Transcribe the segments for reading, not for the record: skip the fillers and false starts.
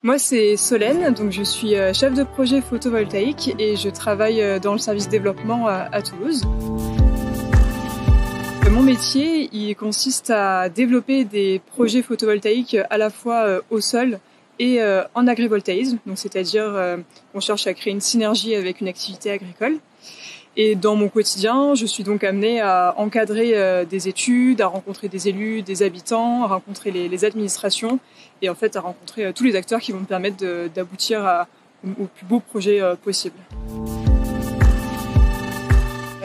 Moi, c'est Solène, donc je suis chef de projet photovoltaïque et je travaille dans le service développement à Toulouse. Mon métier, il consiste à développer des projets photovoltaïques à la fois au sol et en agrivoltaïsme, donc c'est-à-dire on cherche à créer une synergie avec une activité agricole. Et dans mon quotidien, je suis donc amenée à encadrer des études, à rencontrer des élus, des habitants, à rencontrer les administrations et en fait à rencontrer tous les acteurs qui vont me permettre d'aboutir au plus beau projet possible.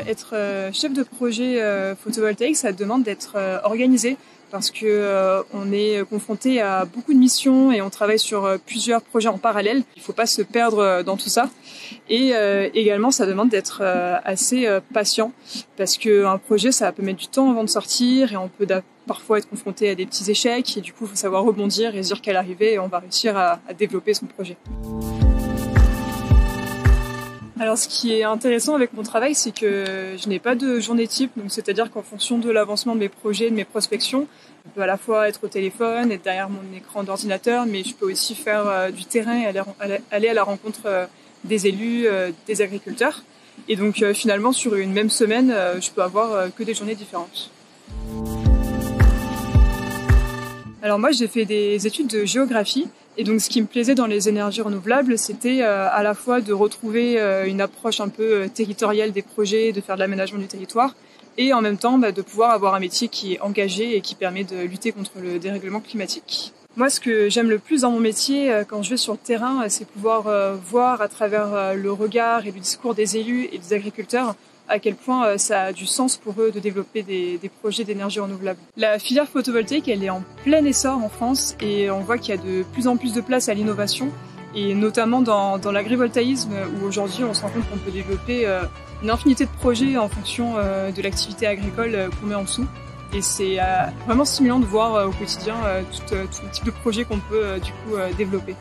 Être chef de projet photovoltaïque, ça demande d'être organisé parce que on est confronté à beaucoup de missions et on travaille sur plusieurs projets en parallèle. Il ne faut pas se perdre dans tout ça. Et également, ça demande d'être assez patient parce qu'un projet, ça peut mettre du temps avant de sortir et on peut parfois être confronté à des petits échecs et du coup, il faut savoir rebondir et se dire qu'à l'arrivée, on va réussir à développer son projet. Alors, ce qui est intéressant avec mon travail, c'est que je n'ai pas de journée type, donc c'est-à-dire qu'en fonction de l'avancement de mes projets, de mes prospections, je peux à la fois être au téléphone, être derrière mon écran d'ordinateur, mais je peux aussi faire du terrain et aller à la rencontre des élus, des agriculteurs. Et donc finalement, sur une même semaine, je peux avoir que des journées différentes. Alors moi, j'ai fait des études de géographie. Et donc, ce qui me plaisait dans les énergies renouvelables, c'était à la fois de retrouver une approche un peu territoriale des projets, de faire de l'aménagement du territoire, et en même temps de pouvoir avoir un métier qui est engagé et qui permet de lutter contre le dérèglement climatique. Moi, ce que j'aime le plus dans mon métier, quand je vais sur le terrain, c'est pouvoir voir à travers le regard et le discours des élus et des agriculteurs à quel point ça a du sens pour eux de développer des projets d'énergie renouvelable. La filière photovoltaïque, elle est en plein essor en France et on voit qu'il y a de plus en plus de place à l'innovation et notamment dans l'agrivoltaïsme où aujourd'hui on se rend compte qu'on peut développer une infinité de projets en fonction de l'activité agricole qu'on met en dessous. Et c'est vraiment stimulant de voir au quotidien tout type de projet qu'on peut du coup développer.